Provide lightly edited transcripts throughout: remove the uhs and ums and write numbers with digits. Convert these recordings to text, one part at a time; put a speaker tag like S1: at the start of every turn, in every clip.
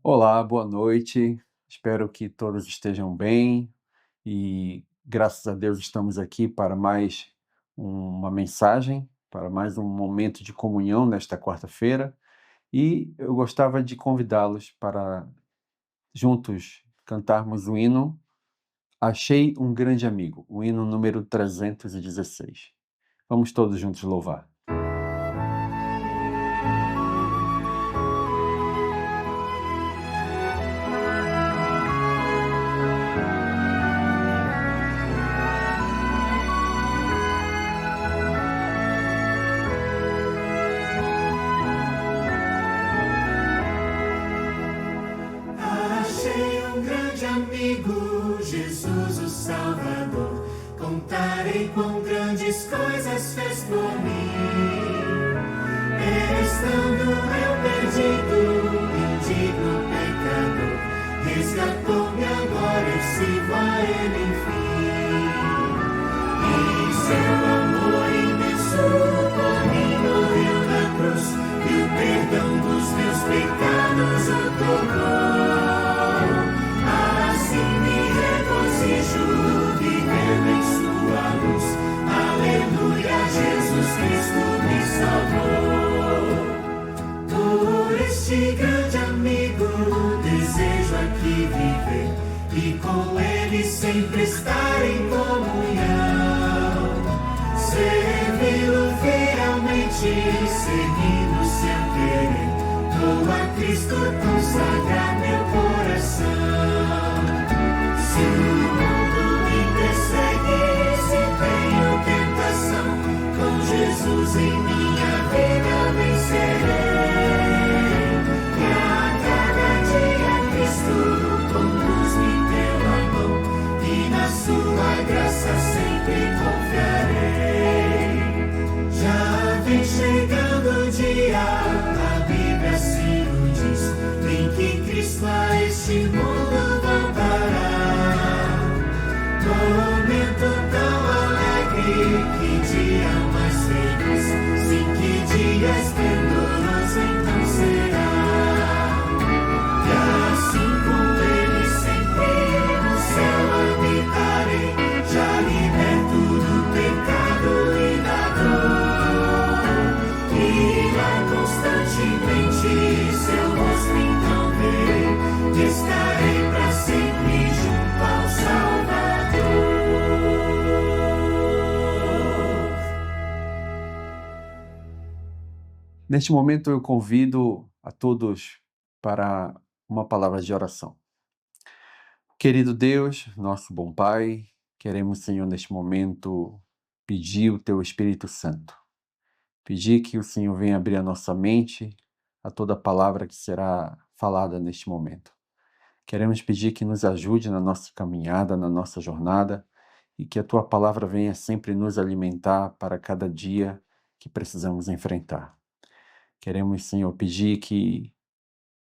S1: Olá, boa noite. Espero que todos estejam bem e, graças a Deus, estamos aqui para mais uma mensagem, para mais um momento de comunhão nesta quarta-feira. E eu gostava de convidá-los para juntos cantarmos o hino Achei um Grande Amigo, o hino número 316. Vamos todos juntos louvar.
S2: Achei um grande amigo, Jesus o Salvador. Contarei quão grandes coisas fez por mim. Estando eu perdido, indigno pecador, resgatou-me agora, eu sirvo a Ele enfim. E seu amor imenso por mim morreu na cruz, e o perdão dos meus pecados o tornou. Assim me regozijo, vivendo em sua luz. Aleluia, Jesus Cristo me salvou. Por este grande amigo desejo aqui viver e com ele sempre estar em comunhão. Servi-lo fielmente, seguindo seu querer. Vou a Cristo consagrar meu coração. Se o mundo me persegue, se tenho tentação, com Jesus em minha vida vencerei. E a cada dia Cristo conduz-me pela mão, e na sua graça sempre confiarei. Já vem chegando o dia, a Bíblia assim o diz, em que Cristo a este mundo voltará. Momento tão alegre, que dia mais feliz, sim, que dia esplendoroso então será. E assim com ele sempre no céu habitarei, já liberto do pecado e da dor. E lá constantemente seu rosto então verei, estarei para sempre junto ao Salvador.
S1: Neste momento, eu convido a todos para uma palavra de oração. Querido Deus, nosso bom Pai, queremos, Senhor, neste momento, pedir o Teu Espírito Santo. Pedir que o Senhor venha abrir a nossa mente a toda palavra que será falada neste momento. Queremos pedir que nos ajude na nossa caminhada, na nossa jornada, e que a Tua palavra venha sempre nos alimentar para cada dia que precisamos enfrentar. Queremos, Senhor, pedir que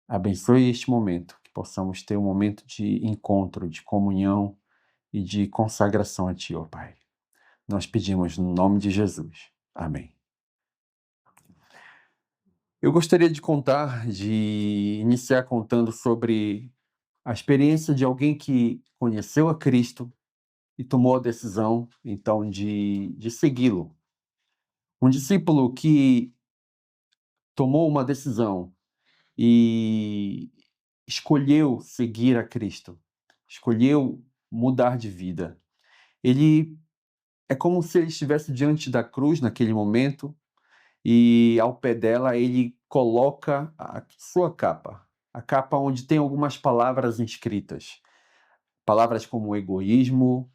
S1: abençoe este momento, que possamos ter um momento de encontro, de comunhão e de consagração a Ti, ó Pai. Nós pedimos no nome de Jesus. Amém. Eu gostaria de iniciar contando sobre a experiência de alguém que conheceu a Cristo e tomou a decisão, então, de segui-lo. Um discípulo que tomou uma decisão e escolheu seguir a Cristo, escolheu mudar de vida. Ele é como se ele estivesse diante da cruz naquele momento e ao pé dela ele coloca a sua capa, a capa onde tem algumas palavras inscritas. Palavras como egoísmo,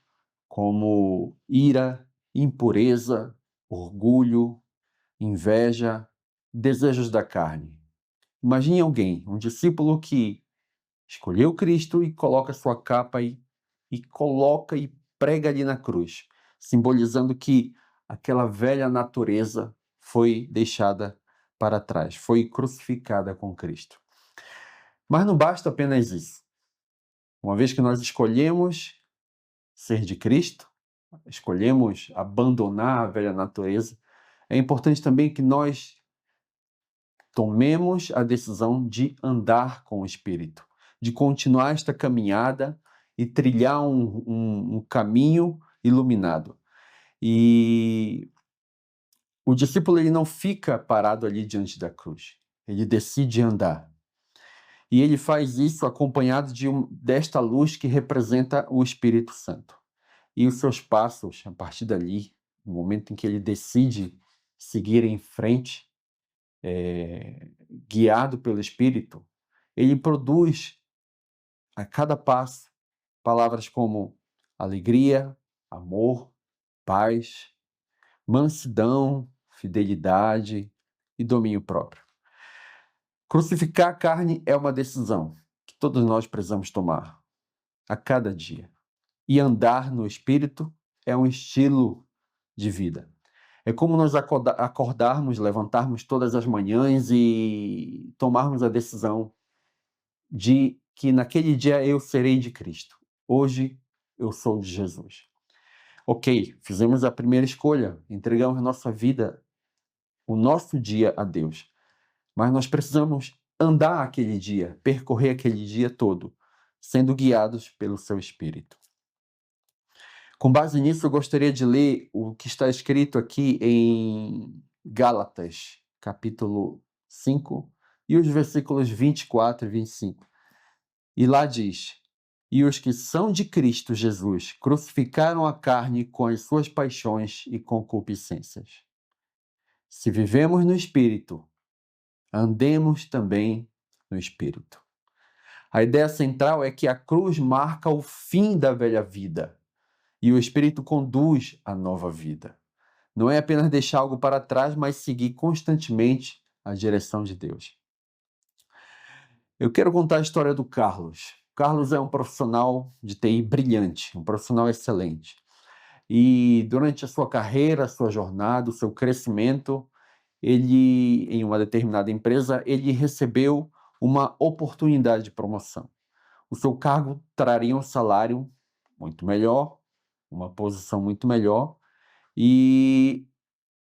S1: como ira, impureza, orgulho, inveja, desejos da carne. Imagine alguém, um discípulo que escolheu Cristo e coloca sua capa e coloca e prega ali na cruz, simbolizando que aquela velha natureza foi deixada para trás, foi crucificada com Cristo. Mas não basta apenas isso. Uma vez que nós escolhemos ser de Cristo, escolhemos abandonar a velha natureza, é importante também que nós tomemos a decisão de andar com o Espírito, de continuar esta caminhada e trilhar um caminho iluminado. E o discípulo ele não fica parado ali diante da cruz, ele decide andar. E ele faz isso acompanhado desta luz que representa o Espírito Santo. E os seus passos, a partir dali, no momento em que ele decide seguir em frente, guiado pelo Espírito, ele produz a cada passo palavras como alegria, amor, paz, mansidão, fidelidade e domínio próprio. Crucificar a carne é uma decisão que todos nós precisamos tomar a cada dia. E andar no Espírito é um estilo de vida. É como nós acordarmos, levantarmos todas as manhãs e tomarmos a decisão de que naquele dia eu serei de Cristo. Hoje eu sou de Jesus. Ok, fizemos a primeira escolha, entregamos nossa vida, o nosso dia a Deus. Mas nós precisamos andar aquele dia, percorrer aquele dia todo, sendo guiados pelo seu Espírito. Com base nisso, eu gostaria de ler o que está escrito aqui em Gálatas, capítulo 5, e os versículos 24 e 25. E lá diz: E os que são de Cristo Jesus crucificaram a carne com as suas paixões e concupiscências. Se vivemos no Espírito, andemos também no Espírito. A ideia central é que a cruz marca o fim da velha vida e o Espírito conduz a nova vida. Não é apenas deixar algo para trás, mas seguir constantemente a direção de Deus. Eu quero contar a história do Carlos. Carlos é um profissional de TI brilhante, um profissional excelente. E durante a sua carreira, a sua jornada, o seu crescimento, ele, em uma determinada empresa, ele recebeu uma oportunidade de promoção. O seu cargo traria um salário muito melhor, uma posição muito melhor, e,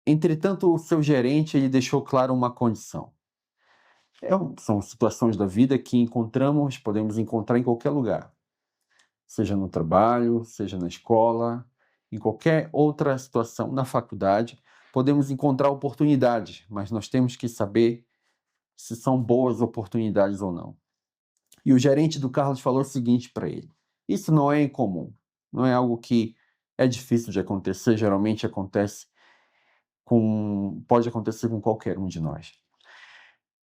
S1: entretanto, o seu gerente ele deixou claro uma condição. São situações da vida que podemos encontrar em qualquer lugar, seja no trabalho, seja na escola, em qualquer outra situação, na faculdade, podemos encontrar oportunidades, mas nós temos que saber se são boas oportunidades ou não. E o gerente do Carlos falou o seguinte para ele: isso não é incomum, não é algo que é difícil de acontecer, geralmente pode acontecer com qualquer um de nós.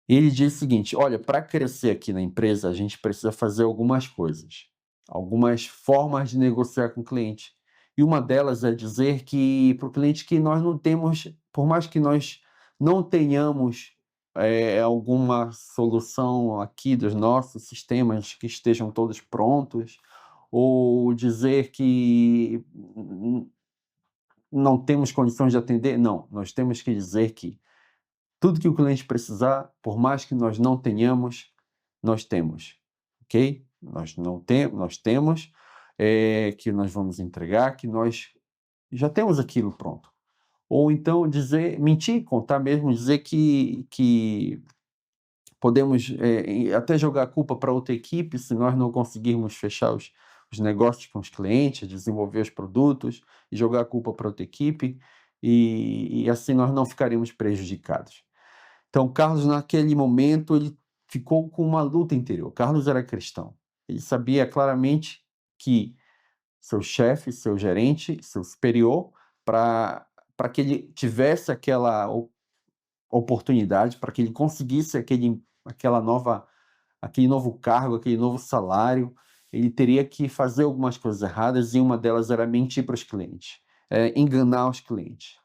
S1: Ele diz o seguinte: olha, para crescer aqui na empresa, a gente precisa fazer algumas coisas, algumas formas de negociar com o cliente. E uma delas é dizer que para o cliente que nós não temos, por mais que nós não tenhamos alguma solução aqui dos nossos sistemas que estejam todos prontos, ou dizer que não temos condições de atender, não. Nós temos que dizer que tudo que o cliente precisar, por mais que nós não tenhamos, nós temos, ok? Nós temos, que nós vamos entregar, que nós já temos aquilo pronto. Ou então mentir, contar mesmo, dizer que podemos até jogar a culpa para outra equipe se nós não conseguirmos fechar os negócios com os clientes, desenvolver os produtos e jogar a culpa para outra equipe e assim nós não ficaremos prejudicados. Então, Carlos, naquele momento, ele ficou com uma luta interior. Carlos era cristão. Ele sabia claramente que seu chefe, seu gerente, seu superior, para que ele tivesse aquela oportunidade, para que ele conseguisse aquele novo cargo, aquele novo salário, ele teria que fazer algumas coisas erradas e uma delas era mentir para os clientes, enganar os clientes.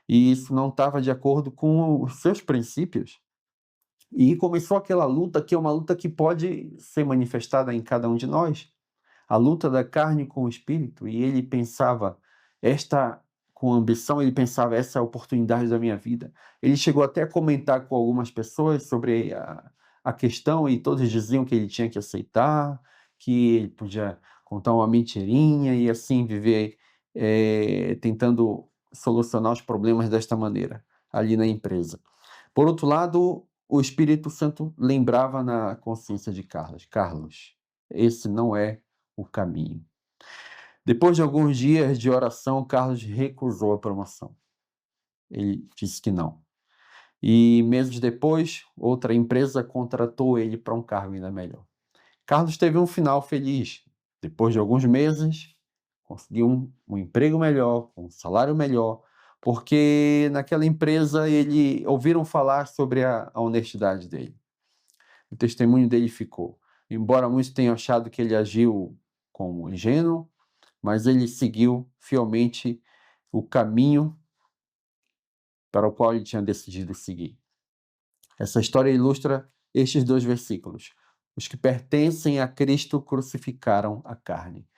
S1: E isso não estava de acordo com os seus princípios. E começou aquela luta que é uma luta que pode ser manifestada em cada um de nós, a luta da carne com o espírito. E ele pensava, com ambição, ele pensava, essa é a oportunidade da minha vida. Ele chegou até a comentar com algumas pessoas sobre a questão e todos diziam que ele tinha que aceitar, que ele podia contar uma mentirinha e assim viver tentando solucionar os problemas desta maneira ali na empresa. Por outro lado, o Espírito Santo lembrava na consciência de Carlos: Carlos, esse não é o caminho. Depois de alguns dias de oração, Carlos recusou a promoção. Ele disse que não. E meses depois, outra empresa contratou ele para um cargo ainda melhor. Carlos teve um final feliz. Depois de alguns meses, conseguiu um emprego melhor, um salário melhor, porque naquela empresa ele ouviram falar sobre a honestidade dele. O testemunho dele ficou. Embora muitos tenham achado que ele agiu como ingênuo, mas ele seguiu fielmente o caminho para o qual ele tinha decidido seguir. Essa história ilustra estes 2 versículos. Os que pertencem a Cristo crucificaram a carne.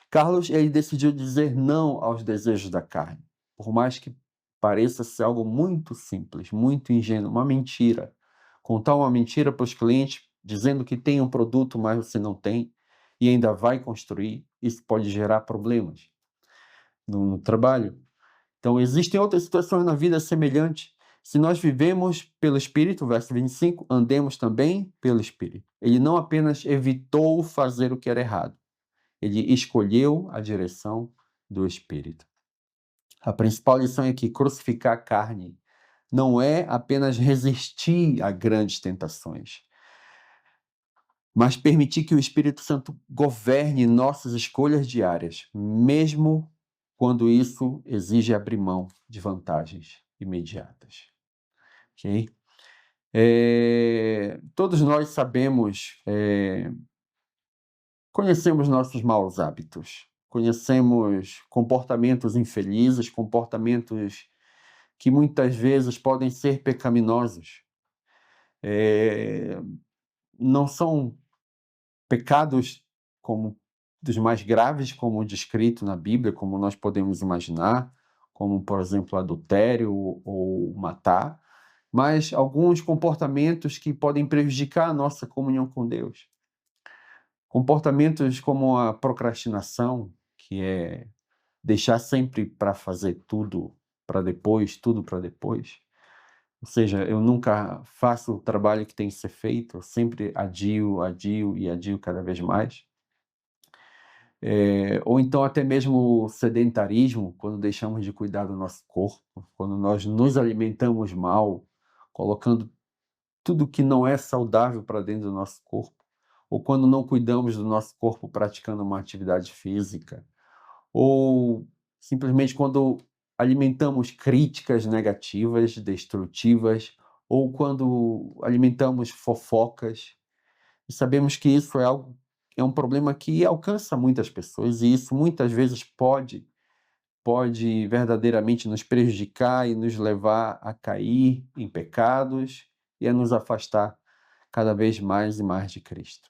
S1: Carlos, ele decidiu dizer não aos desejos da carne, por mais que pareça ser algo muito simples, muito ingênuo, uma mentira. Contar uma mentira para os clientes, dizendo que tem um produto, mas você não tem, e ainda vai construir, isso pode gerar problemas no trabalho. Então, existem outras situações na vida semelhantes. Se nós vivemos pelo Espírito, verso 25, andemos também pelo Espírito. Ele não apenas evitou fazer o que era errado, ele escolheu a direção do Espírito. A principal lição é que crucificar a carne não é apenas resistir a grandes tentações, mas permitir que o Espírito Santo governe nossas escolhas diárias, mesmo quando isso exige abrir mão de vantagens imediatas. Ok? Todos nós sabemos, conhecemos nossos maus hábitos, conhecemos comportamentos infelizes, comportamentos que muitas vezes podem ser pecaminosos. Não são pecados como dos mais graves, como descrito na Bíblia, como nós podemos imaginar, como, por exemplo, adultério ou matar, mas alguns comportamentos que podem prejudicar a nossa comunhão com Deus. Comportamentos como a procrastinação, que é deixar sempre para fazer tudo para depois, tudo para depois. Ou seja, eu nunca faço o trabalho que tem que ser feito, eu sempre adio e adio cada vez mais. Ou então até mesmo o sedentarismo, quando deixamos de cuidar do nosso corpo, quando nós nos alimentamos mal, colocando tudo que não é saudável para dentro do nosso corpo, ou quando não cuidamos do nosso corpo praticando uma atividade física, ou simplesmente quando alimentamos críticas negativas, destrutivas, ou quando alimentamos fofocas. E sabemos que isso é um problema que alcança muitas pessoas, e isso muitas vezes pode verdadeiramente nos prejudicar e nos levar a cair em pecados e a nos afastar cada vez mais e mais de Cristo.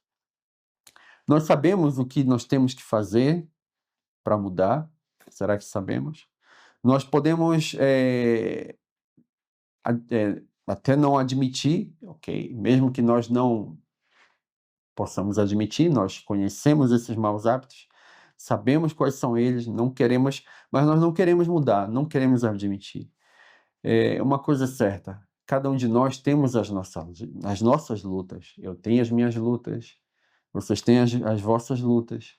S1: Nós sabemos o que nós temos que fazer para mudar? Será que sabemos? Nós podemos até não admitir, ok? Mesmo que nós não possamos admitir, nós conhecemos esses maus hábitos, sabemos quais são eles, não queremos, mas nós não queremos mudar, não queremos admitir. Uma coisa é certa, cada um de nós temos as nossas lutas. Eu tenho as minhas lutas, vocês têm as vossas lutas.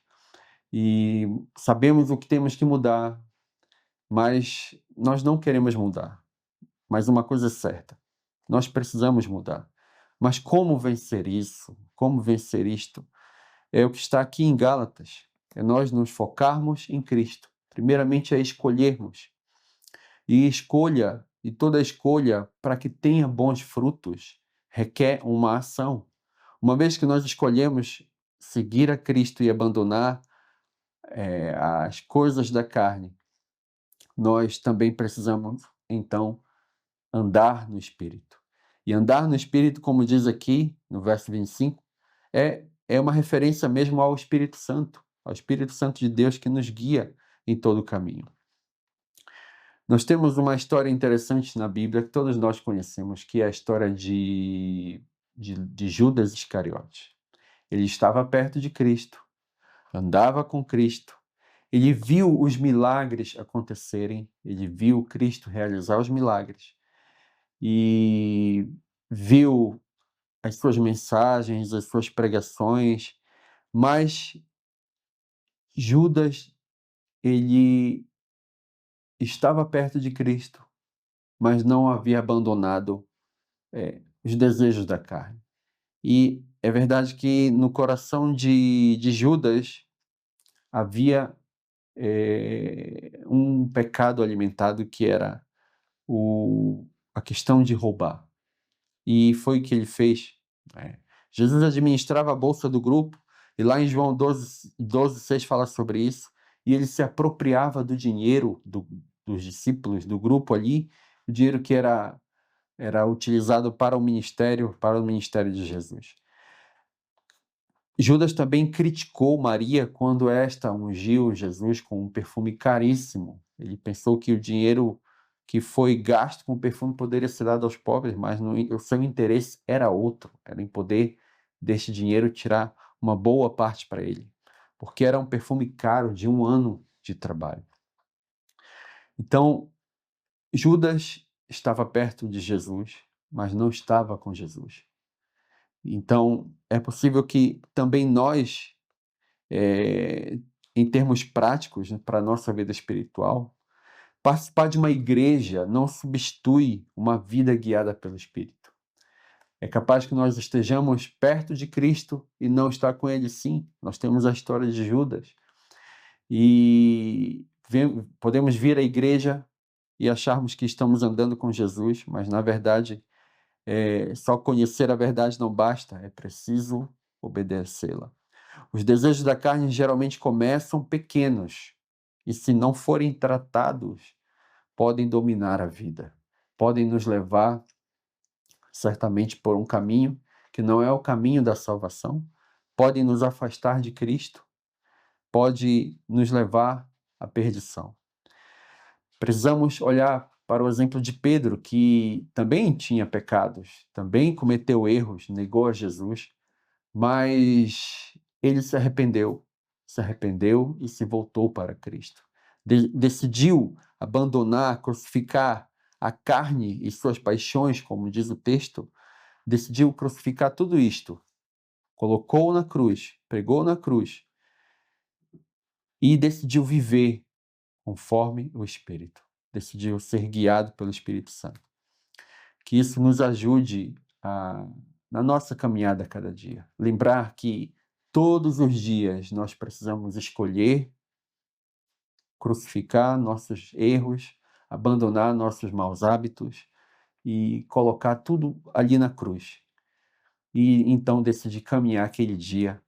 S1: E sabemos o que temos que mudar, mas nós não queremos mudar. Mas uma coisa é certa, nós precisamos mudar. Mas como vencer isso? Como vencer isto? É o que está aqui em Gálatas. É nós nos focarmos em Cristo. Primeiramente é escolhermos. E escolha, e toda escolha, para que tenha bons frutos, requer uma ação. Uma vez que nós escolhemos seguir a Cristo e abandonar as coisas da carne, nós também precisamos, então, andar no Espírito. E andar no Espírito, como diz aqui no verso 25, é uma referência mesmo ao Espírito Santo de Deus que nos guia em todo o caminho. Nós temos uma história interessante na Bíblia que todos nós conhecemos, que é a história de Judas Iscariotes. Ele estava perto de Cristo, andava com Cristo, ele viu os milagres acontecerem, ele viu Cristo realizar os milagres. E viu as suas mensagens, as suas pregações, mas Judas, ele estava perto de Cristo, mas não havia abandonado os desejos da carne. E é verdade que no coração de Judas havia um pecado alimentado, que era a questão de roubar. E foi o que ele fez. Jesus administrava a bolsa do grupo, e lá em João 12:6 fala sobre isso, e ele se apropriava do dinheiro dos discípulos, do grupo ali, o dinheiro que era utilizado para o ministério de Jesus. Judas também criticou Maria quando esta ungiu Jesus com um perfume caríssimo. Ele pensou que o dinheiro que foi gasto com o perfume poderia ser dado aos pobres, mas o seu interesse era outro, era em poder deste dinheiro tirar uma boa parte para ele, porque era um perfume caro de 1 ano de trabalho. Então, Judas estava perto de Jesus, mas não estava com Jesus. Então, é possível que também nós, em termos práticos, né, para a nossa vida espiritual, participar de uma igreja não substitui uma vida guiada pelo Espírito. É capaz que nós estejamos perto de Cristo e não estar com Ele, sim. Nós temos a história de Judas. E podemos vir à igreja e acharmos que estamos andando com Jesus, mas, na verdade, só conhecer a verdade não basta, é preciso obedecê-la. Os desejos da carne geralmente começam pequenos e, se não forem tratados, podem dominar a vida, podem nos levar certamente por um caminho que não é o caminho da salvação, podem nos afastar de Cristo, pode nos levar à perdição. Precisamos olhar para o exemplo de Pedro, que também tinha pecados, também cometeu erros, negou a Jesus, mas ele se arrependeu e se voltou para Cristo. Decidiu abandonar, crucificar a carne e suas paixões, como diz o texto, decidiu crucificar tudo isto, colocou na cruz, pregou na cruz e decidiu viver conforme o Espírito. Decidiu ser guiado pelo Espírito Santo. Que isso nos ajude na nossa caminhada a cada dia. Lembrar que todos os dias nós precisamos escolher crucificar nossos erros, abandonar nossos maus hábitos e colocar tudo ali na cruz. E então decidir caminhar aquele dia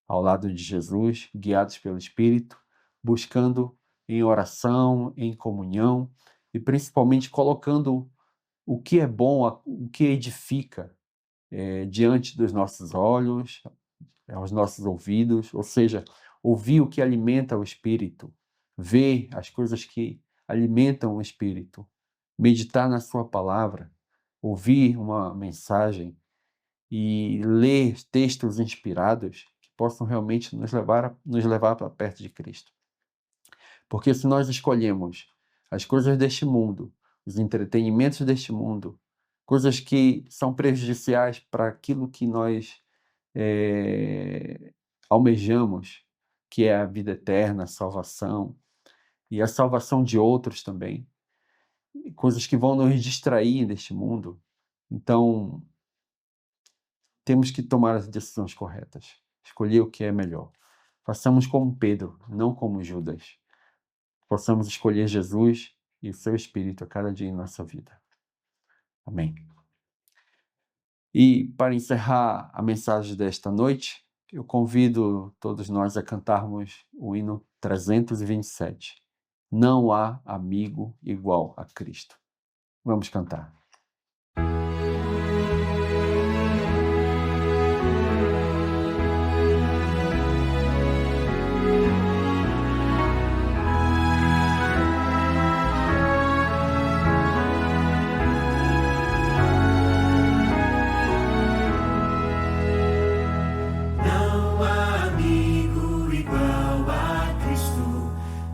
S1: ao lado de Jesus, guiados pelo Espírito, buscando em oração, em comunhão e principalmente colocando o que é bom, o que edifica diante dos nossos olhos, aos nossos ouvidos, ou seja, ouvir o que alimenta o Espírito, ver as coisas que alimentam o Espírito, meditar na sua palavra, ouvir uma mensagem e ler textos inspirados que possam realmente nos levar para perto de Cristo. Porque se nós escolhemos as coisas deste mundo, os entretenimentos deste mundo, coisas que são prejudiciais para aquilo que nós almejamos, que é a vida eterna, a salvação, e a salvação de outros também, coisas que vão nos distrair deste mundo. Então, temos que tomar as decisões corretas, escolher o que é melhor. Façamos como Pedro, não como Judas. Possamos escolher Jesus e o seu Espírito a cada dia em nossa vida. Amém. E para encerrar a mensagem desta noite, eu convido todos nós a cantarmos o hino 327. Não há amigo igual a Cristo. Vamos cantar.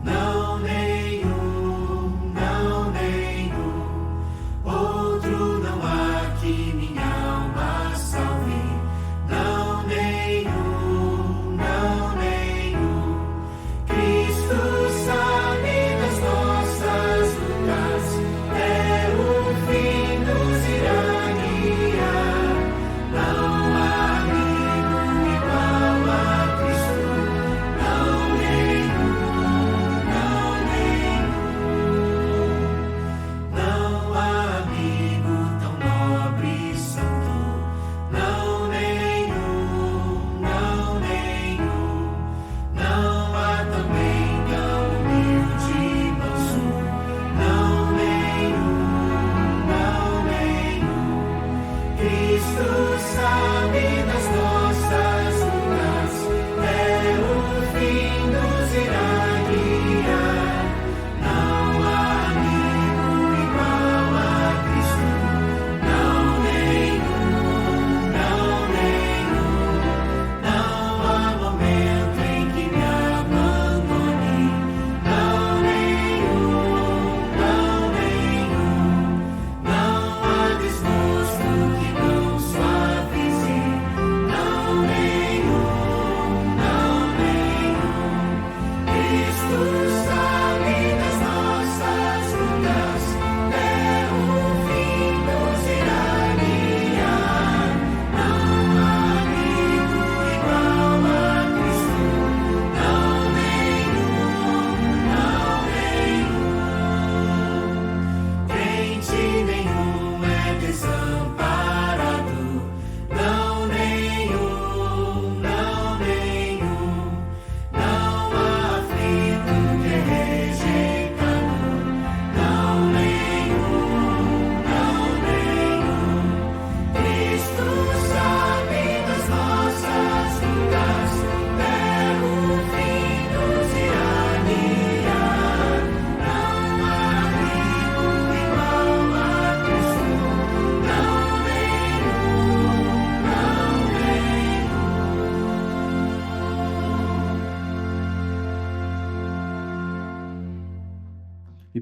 S2: Não, nenhum, outro não há.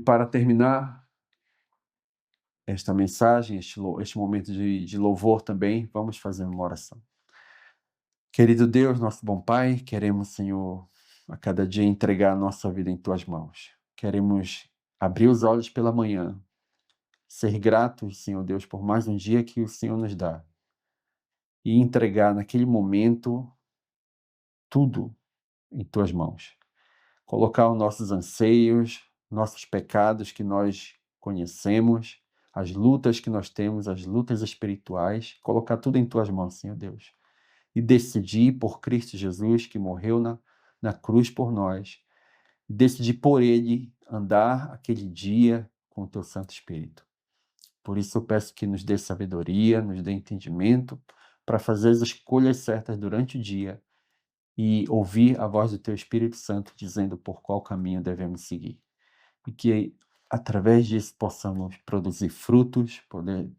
S1: para terminar esta mensagem, este momento de louvor também, vamos fazer uma oração. Querido Deus, nosso bom Pai, queremos, Senhor, a cada dia entregar a nossa vida em Tuas mãos. Queremos abrir os olhos pela manhã, ser gratos, Senhor Deus, por mais um dia que o Senhor nos dá e entregar naquele momento tudo em Tuas mãos. Colocar os nossos anseios, nossos pecados que nós conhecemos, as lutas que nós temos, as lutas espirituais, colocar tudo em Tuas mãos, Senhor Deus. E decidir por Cristo Jesus, que morreu na cruz por nós, e decidir por Ele andar aquele dia com o Teu Santo Espírito. Por isso eu peço que nos dê sabedoria, nos dê entendimento, para fazer as escolhas certas durante o dia e ouvir a voz do Teu Espírito Santo dizendo por qual caminho devemos seguir. E que através disso possamos produzir frutos,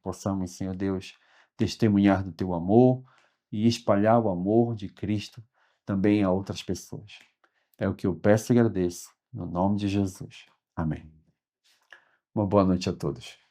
S1: possamos, Senhor Deus, testemunhar do Teu amor e espalhar o amor de Cristo também a outras pessoas. É o que eu peço e agradeço, no nome de Jesus. Amém. Uma boa noite a todos.